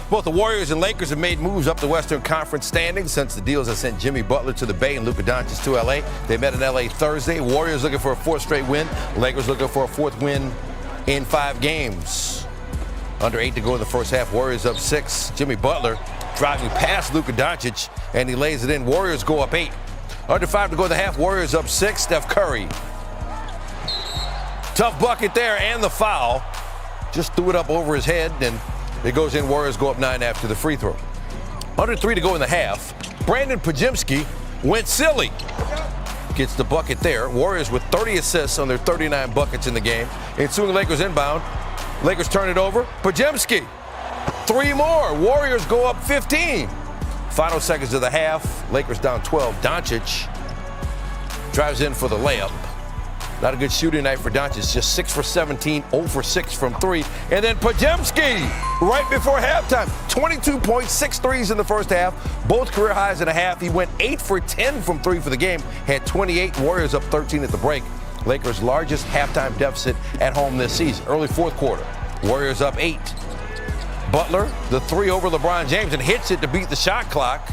Both the Warriors and Lakers have made moves up the Western Conference standings since the deals that sent Jimmy Butler to the Bay and Luka Doncic to L.A. They met in L.A. Thursday. Warriors looking for a fourth straight win. Lakers looking for a fourth win in 5 games. Under 8 to go in the first half. Warriors up 6. Jimmy Butler driving past Luka Doncic, and he lays it in. Warriors go up 8. Under 5 to go in the half. Warriors up 6. Steph Curry. Tough bucket there and the foul. Just threw it up over his head, and it goes in. Warriors go up 9 after the free throw. Under 3 to go in the half. Brandon Pajemski went silly. Gets the bucket there. Warriors with 30 assists on their 39 buckets in the game. Ensuing Lakers inbound. Lakers turn it over. Pajemski. 3 more. Warriors go up 15. Final seconds of the half. Lakers down 12. Doncic drives in for the layup. Not a good shooting night for Doncic. Just 6 for 17, 0 for 6 from 3. And then Pajemski right before halftime. 22 points, 6 threes in the first half. Both career highs in a half. He went 8 for 10 from 3 for the game. Had 28. Warriors up 13 at the break. Lakers' largest halftime deficit at home this season. Early fourth quarter. Warriors up 8. Butler, the 3 over LeBron James, and hits it to beat the shot clock.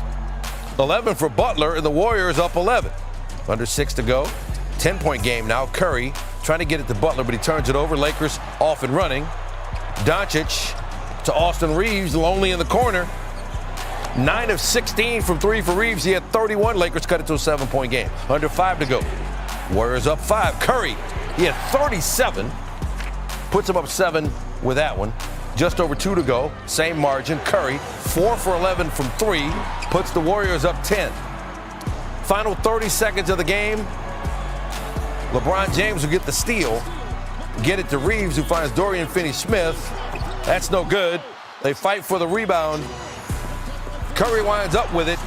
11 for Butler, and the Warriors up 11. Under 6 to go. 10-point game now. Curry trying to get it to Butler, but he turns it over. Lakers off and running. Doncic to Austin Reaves, lonely in the corner. 9 of 16 from 3 for Reaves. He had 31. Lakers cut it to a 7-point game. Under 5 to go. Warriors up 5. Curry, he had 37. Puts him up 7 with that one. Just over 2 to go. Same margin. Curry, 4 for 11 from 3. Puts the Warriors up 10. Final 30 seconds of the game. LeBron James will get the steal. Get it to Reaves, who finds Dorian Finney-Smith. That's no good. They fight for the rebound. Curry winds up with it.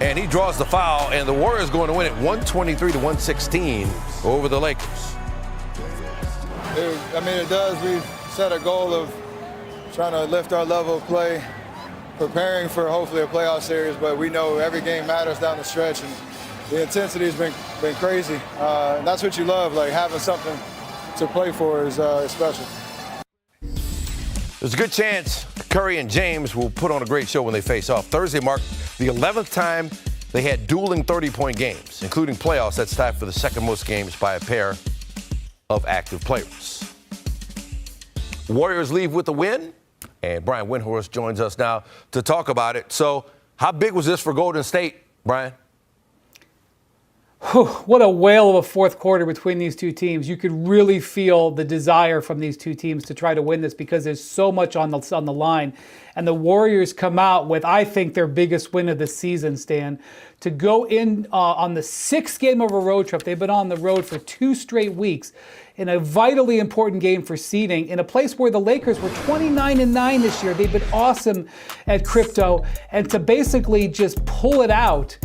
And he draws the foul, and the Warriors going to win it 123 to 116 over the Lakers. It does. We set a goal of trying to lift our level of play, preparing for hopefully a playoff series, but we know every game matters down the stretch, and the intensity has been crazy. And that's what you love, like having something to play for is special. There's a good chance Curry and James will put on a great show when they face off. Thursday marked the 11th time they had dueling 30-point games, including playoffs. That's tied for the second most games by a pair of active players. Warriors leave with a win, and Brian Windhorst joins us now to talk about it. So how big was this for Golden State, Brian? What a whale of a fourth quarter between these two teams. You could really feel the desire from these two teams to try to win this because there's so much on the line. And the Warriors come out with, I think, their biggest win of the season, Stan. To go in on the 6th game of a road trip. They've been on the road for 2 straight weeks in a vitally important game for seeding in a place where the Lakers were 29-9 this year. They've been awesome at crypto. And to basically just pull it out,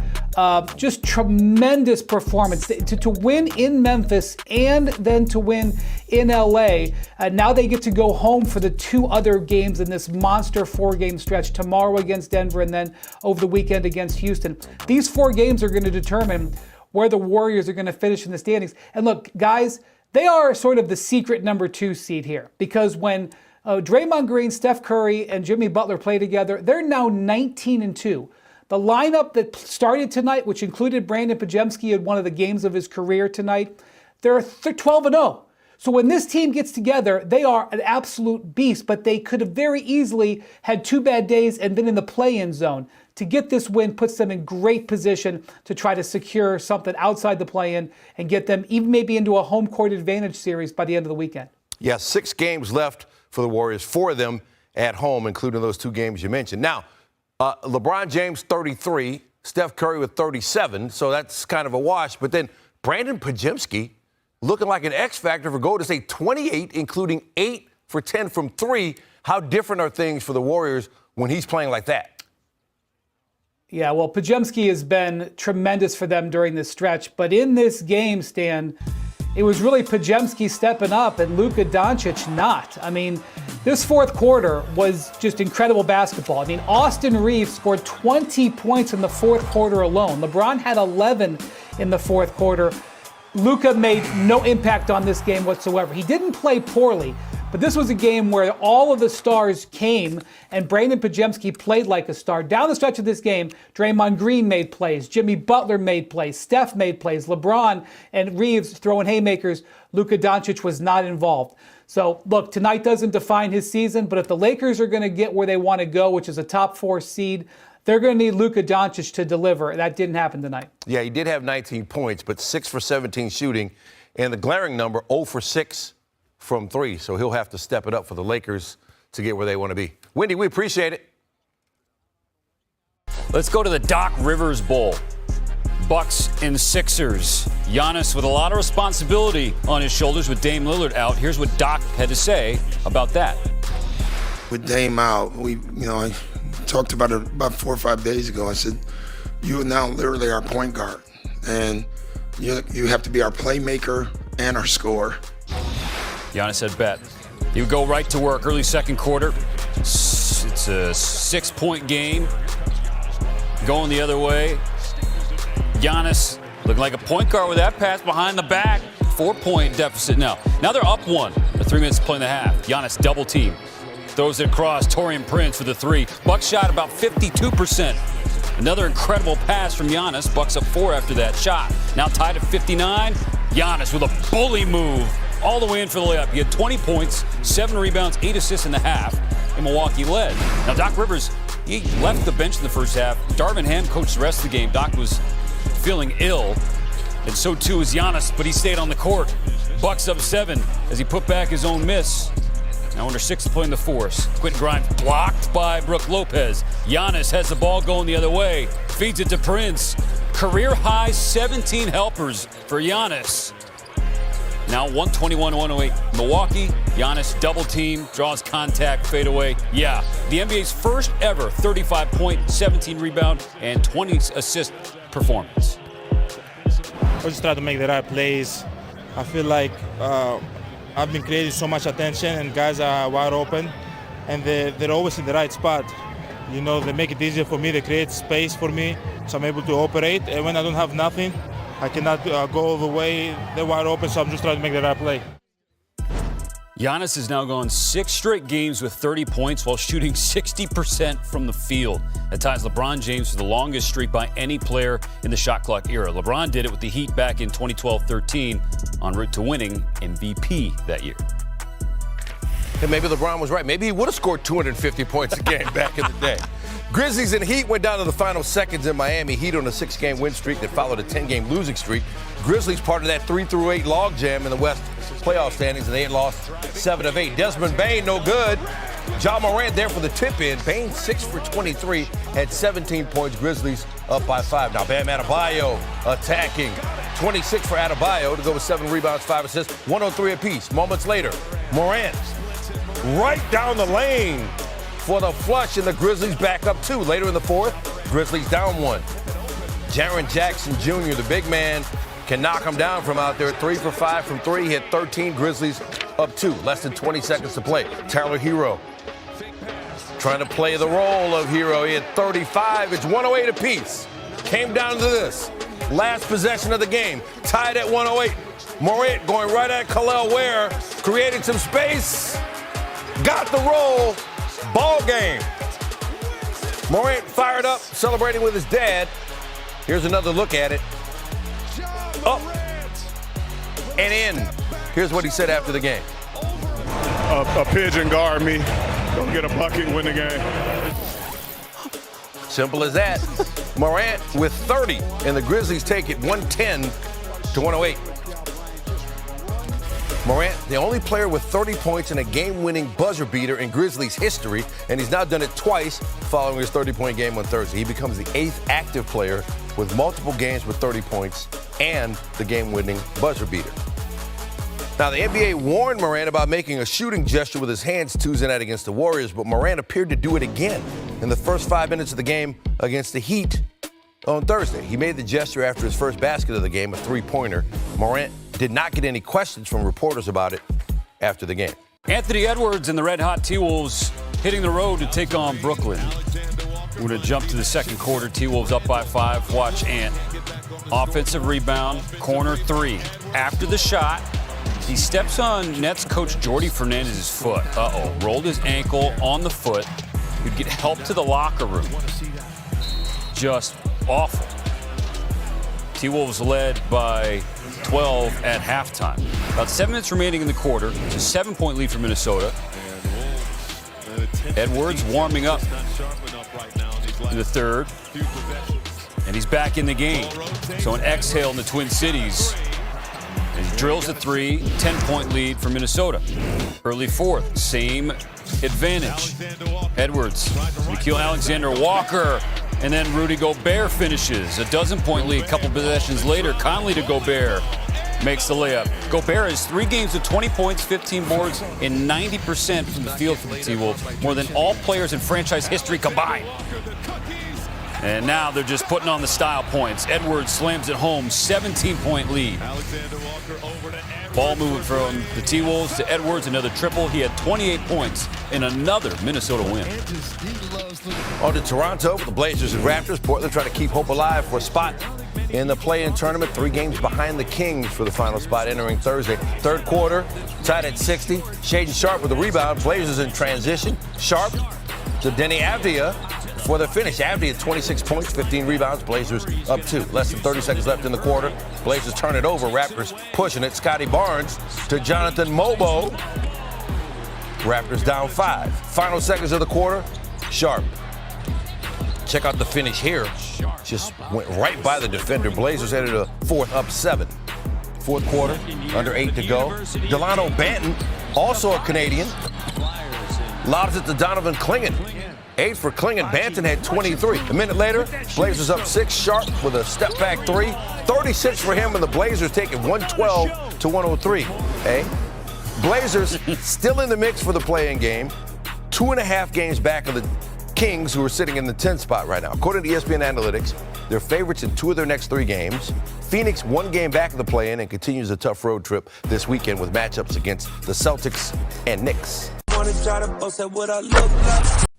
just tremendous performance. To win in Memphis and then to win in LA. Now they get to go home for the 2 other games in this monster 4-game stretch. Tomorrow against Denver and then over the weekend against Houston. These 4 games are going to determine where the Warriors are going to finish in the standings. And look, guys, they are sort of the secret number 2 seed here because when Draymond Green, Steph Curry, and Jimmy Butler play together, they're now 19-2. The lineup that started tonight, which included Brandon Pajemski in one of the games of his career tonight, they're 12-0. So when this team gets together, they are an absolute beast, but they could have very easily had 2 bad days and been in the play-in zone. To get this win puts them in great position to try to secure something outside the play-in and get them even maybe into a home court advantage series by the end of the weekend. Yeah, 6 games left for the Warriors, 4 of them at home, including those 2 games you mentioned. Now, LeBron James, 33, Steph Curry with 37, so that's kind of a wash. But then Brandon Pajemski looking like an X factor for Golden State, 28, including 8 for 10 from 3. How different are things for the Warriors when he's playing like that? Yeah, well, Pajemski has been tremendous for them during this stretch. But in this game, Stan, it was really Pajemski stepping up and Luka Doncic not. I mean, this fourth quarter was just incredible basketball. I mean, Austin Reaves scored 20 points in the fourth quarter alone. LeBron had 11 in the fourth quarter. Luka made no impact on this game whatsoever. He didn't play poorly, But this was a game where all of the stars came, and Brandon Podziemski played like a star. Down the stretch of this game, Draymond Green made plays, Jimmy Butler made plays, Steph made plays, LeBron and Reaves throwing haymakers. Luka Doncic was not involved. So, look, tonight doesn't define his season, but if the Lakers are going to get where they want to go, which is a top 4 seed, they're going to need Luka Doncic to deliver. That didn't happen tonight. Yeah, he did have 19 points, but 6 for 17 shooting. And the glaring number, 0 for 6 from 3. So he'll have to step it up for the Lakers to get where they want to be. Wendy, we appreciate it. Let's go to the Doc Rivers Bowl. Bucks and Sixers. Giannis with a lot of responsibility on his shoulders with Dame Lillard out. Here's what Doc had to say about that. With Dame out, I talked about it about 4 or 5 days ago. I said, you are now literally our point guard, and you have to be our playmaker and our scorer. Giannis said bet. He would go right to work early second quarter. It's a 6-point game. Going the other way. Giannis looking like a point guard with that pass behind the back. 4-point deficit now. Now they're up 1 with 3 minutes to play in the half. Giannis double team. Throws it across. Taurean Prince for the 3. Bucks shot about 52%. Another incredible pass from Giannis. Bucks up 4 after that shot. Now tied at 59. Giannis with a bully move all the way in for the layup. He had 20 points, 7 rebounds, 8 assists in the half, and Milwaukee led. Now Doc Rivers, he left the bench in the first half. Darvin Ham coached the rest of the game. Doc was feeling ill, and so too was Giannis, but he stayed on the court. Bucks up 7 as he put back his own miss. Now under 6 to play in the fourth. Quentin Grimes blocked by Brook Lopez. Giannis has the ball going the other way. Feeds it to Prince. Career high 17 helpers for Giannis. Now 121-108 Milwaukee. Giannis double team, draws contact, fade away. Yeah, the NBA's first ever 35-point, 17 rebound, and 20 assist performance. I just try to make the right plays. I feel like I've been creating so much attention, and guys are wide open, and they're always in the right spot. They make it easier for me. They create space for me, so I'm able to operate. And when I don't have nothing, I cannot go all the way. They're wide open, so I'm just trying to make the right play. Giannis has now gone 6 straight games with 30 points while shooting 60% from the field. That ties LeBron James for the longest streak by any player in the shot clock era. LeBron did it with the Heat back in 2012-13, en route to winning MVP that year. And maybe LeBron was right. Maybe he would have scored 250 points a game back in the day. Grizzlies and Heat went down to the final seconds in Miami. Heat on a 6-game win streak that followed a 10-game losing streak. Grizzlies part of that 3-8 logjam in the West playoff standings, and they had lost 7 of 8. Desmond Bane, no good. Ja Morant there for the tip-in. Bane 6 for 23 at 17 points. Grizzlies up by 5. Now Bam Adebayo attacking. 26 for Adebayo to go with 7 rebounds, 5 assists, 103 apiece. Moments later, Morant right down the lane for the flush, and the Grizzlies back up 2. Later in the fourth, Grizzlies down 1. Jaren Jackson Jr., the big man, can knock him down from out there. 3 for 5 from 3. He had 13. Grizzlies up 2. Less than 20 seconds to play. Tyler Hero trying to play the role of Hero. He had 35. It's 108 apiece. Came down to this. Last possession of the game. Tied at 108. Morant going right at Khalil Ware. Creating some space. Got the roll. Ball game. Morant fired up, celebrating with his dad. Here's another look at it. Up and in. Here's what he said after the game. A pigeon guard me. Go get a bucket and win the game. Simple as that. Morant with 30, and the Grizzlies take it 110 to 108. Morant, the only player with 30 points and a game-winning buzzer beater in Grizzlies history, and he's now done it twice following his 30-point game on Thursday. He becomes the 8th active player with multiple games with 30 points and the game-winning buzzer beater. Now, the NBA warned Morant about making a shooting gesture with his hands Tuesday night against the Warriors, but Morant appeared to do it again in the first 5 minutes of the game against the Heat on Thursday. He made the gesture after his first basket of the game, a three-pointer. Morant did not get any questions from reporters about it after the game. Anthony Edwards and the red-hot T-Wolves hitting the road to take on Brooklyn. We're going to jump to the second quarter. T-Wolves up by 5. Watch Ant. Offensive rebound, corner 3. After the shot, He steps on Nets coach Jordy Fernandez's foot. Rolled his ankle on the foot. He'd get help to the locker room. Just awful. T-Wolves led by 12 at halftime. About 7 minutes remaining in the quarter. It's a 7-point lead for Minnesota. Edwards warming up in the third. And he's back in the game. So an exhale in the Twin Cities. And he drills a 3, 10-point lead for Minnesota. Early fourth, same advantage. Edwards, Shaquille Alexander-Walker, and then Rudy Gobert finishes. A 12-point lead a couple possessions later. Conley to Gobert makes the layup. Gobert has 3 games with 20 points, 15 boards, and 90% from the field for the T-Wolves, more than all players in franchise history combined. And now they're just putting on the style points. Edwards slams it home, 17-point lead. Ball moving from the T-Wolves to Edwards, another triple. He had 28 points in another Minnesota win. On to Toronto with the Blazers and Raptors. Portland trying to keep hope alive for a spot in the play-in tournament. 3 games behind the Kings for the final spot entering Thursday. Third quarter, tied at 60. Shaedon Sharpe with the rebound. Blazers in transition. Sharpe to Denny Avdia before the finish. Avdia 26 points, 15 rebounds. Blazers up 2. Less than 30 seconds left in the quarter. Blazers turn it over. Raptors pushing it. Scotty Barnes to Jonathan Mobo. Raptors down 5. Final seconds of the quarter. Sharpe. Check out the finish here. Just went right by the defender. Blazers headed to fourth, up 7. Fourth quarter, under 8 to go. Delano Banton, also a Canadian, lobs it to Donovan Clingan. 8 for Clingan. Banton had 23. A minute later, Blazers up 6. Sharpe with a step-back 3. 36 for him, and the Blazers take it 112 to 103. Hey, Blazers still in the mix for the play-in game. 2.5 games back of the Kings, who are sitting in the 10th spot right now. According to ESPN Analytics, they're favorites in 2 of their next 3 games. Phoenix 1 game back of the play-in and continues a tough road trip this weekend with matchups against the Celtics and Knicks.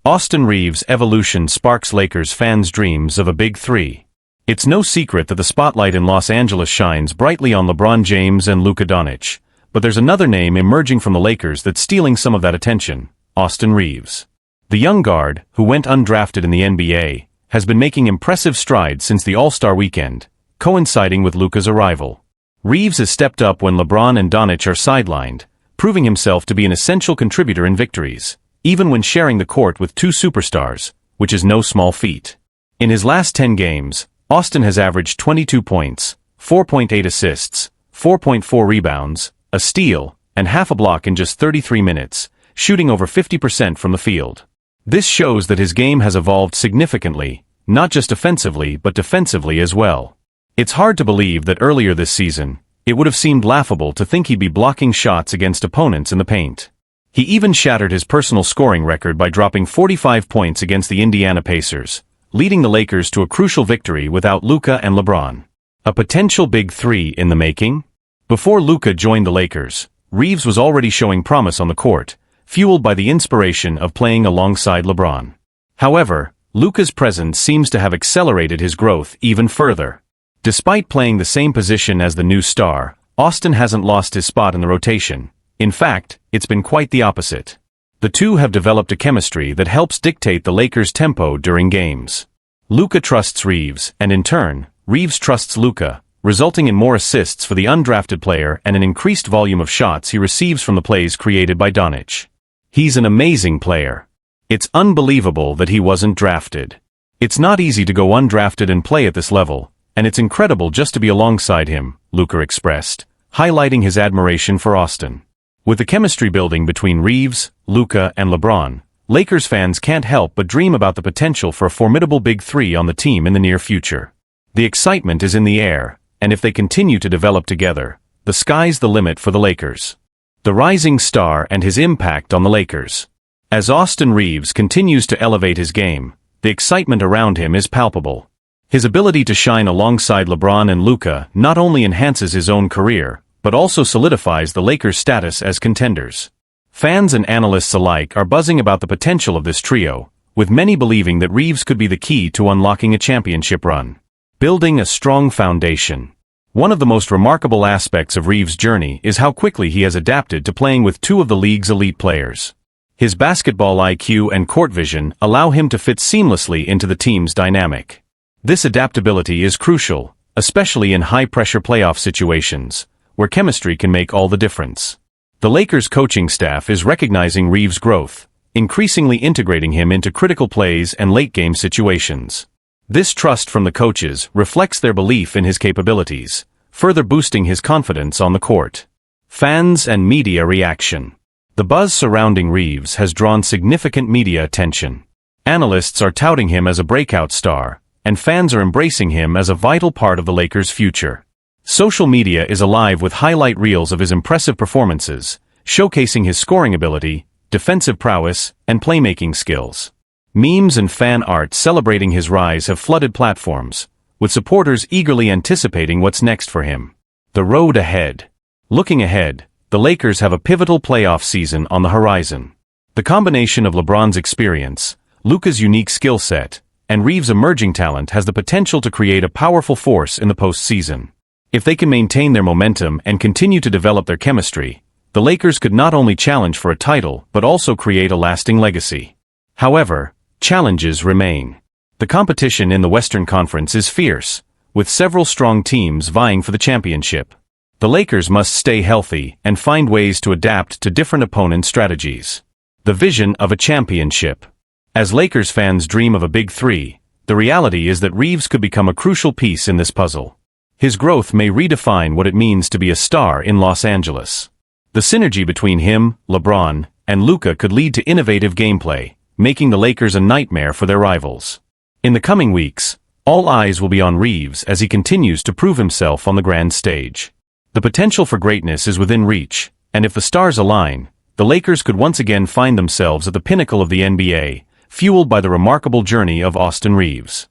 Austin Reaves' evolution sparks Lakers fans' dreams of a big 3. It's no secret that the spotlight in Los Angeles shines brightly on LeBron James and Luka Doncic, but there's another name emerging from the Lakers that's stealing some of that attention: Austin Reaves. The young guard, who went undrafted in the NBA, has been making impressive strides since the All-Star weekend, coinciding with Luka's arrival. Reaves has stepped up when LeBron and Doncic are sidelined, proving himself to be an essential contributor in victories, even when sharing the court with 2 superstars, which is no small feat. In his last 10 games, Austin has averaged 22 points, 4.8 assists, 4.4 rebounds, a steal, and half a block in just 33 minutes, shooting over 50% from the field. This shows that his game has evolved significantly, not just offensively but defensively as well. It's hard to believe that earlier this season, it would have seemed laughable to think he'd be blocking shots against opponents in the paint. He even shattered his personal scoring record by dropping 45 points against the Indiana Pacers, leading the Lakers to a crucial victory without Luka and LeBron. A potential big 3 in the making? Before Luka joined the Lakers, Reaves was already showing promise on the court, fueled by the inspiration of playing alongside LeBron. However, Luka's presence seems to have accelerated his growth even further. Despite playing the same position as the new star, Austin hasn't lost his spot in the rotation. In fact, it's been quite the opposite. The two have developed a chemistry that helps dictate the Lakers' tempo during games. Luka trusts Reaves, and in turn, Reaves trusts Luka, resulting in more assists for the undrafted player and an increased volume of shots he receives from the plays created by Doncic. He's an amazing player. It's unbelievable that he wasn't drafted. It's not easy to go undrafted and play at this level, and it's incredible just to be alongside him, Luka expressed, highlighting his admiration for Austin. With the chemistry building between Reaves, Luka, and LeBron, Lakers fans can't help but dream about the potential for a formidable big 3 on the team in the near future. The excitement is in the air, and if they continue to develop together, the sky's the limit for the Lakers. The rising star and his impact on the Lakers. As Austin Reaves continues to elevate his game, the excitement around him is palpable. His ability to shine alongside LeBron and Luka not only enhances his own career, but also solidifies the Lakers' status as contenders. Fans and analysts alike are buzzing about the potential of this trio, with many believing that Reaves could be the key to unlocking a championship run. Building a strong foundation. One of the most remarkable aspects of Reaves' journey is how quickly he has adapted to playing with two of the league's elite players. His basketball IQ and court vision allow him to fit seamlessly into the team's dynamic. This adaptability is crucial, especially in high-pressure playoff situations, where chemistry can make all the difference. The Lakers' coaching staff is recognizing Reaves' growth, increasingly integrating him into critical plays and late-game situations. This trust from the coaches reflects their belief in his capabilities, further boosting his confidence on the court. Fans and media reaction. The buzz surrounding Reaves has drawn significant media attention. Analysts are touting him as a breakout star, and fans are embracing him as a vital part of the Lakers' future. Social media is alive with highlight reels of his impressive performances, showcasing his scoring ability, defensive prowess, and playmaking skills. Memes and fan art celebrating his rise have flooded platforms, with supporters eagerly anticipating what's next for him. The road ahead. Looking ahead, the Lakers have a pivotal playoff season on the horizon. The combination of LeBron's experience, Luka's unique skill set, and Reaves' emerging talent has the potential to create a powerful force in the postseason. If they can maintain their momentum and continue to develop their chemistry, the Lakers could not only challenge for a title but also create a lasting legacy. However, challenges remain. The competition in the Western Conference is fierce, with several strong teams vying for the championship. The Lakers must stay healthy and find ways to adapt to different opponent strategies. The vision of a championship. As Lakers fans dream of a Big Three, the reality is that Reaves could become a crucial piece in this puzzle. His growth may redefine what it means to be a star in Los Angeles. The synergy between him, LeBron, and Luka could lead to innovative gameplay, making the Lakers a nightmare for their rivals. In the coming weeks, all eyes will be on Reaves as he continues to prove himself on the grand stage. The potential for greatness is within reach, and if the stars align, the Lakers could once again find themselves at the pinnacle of the NBA, fueled by the remarkable journey of Austin Reaves.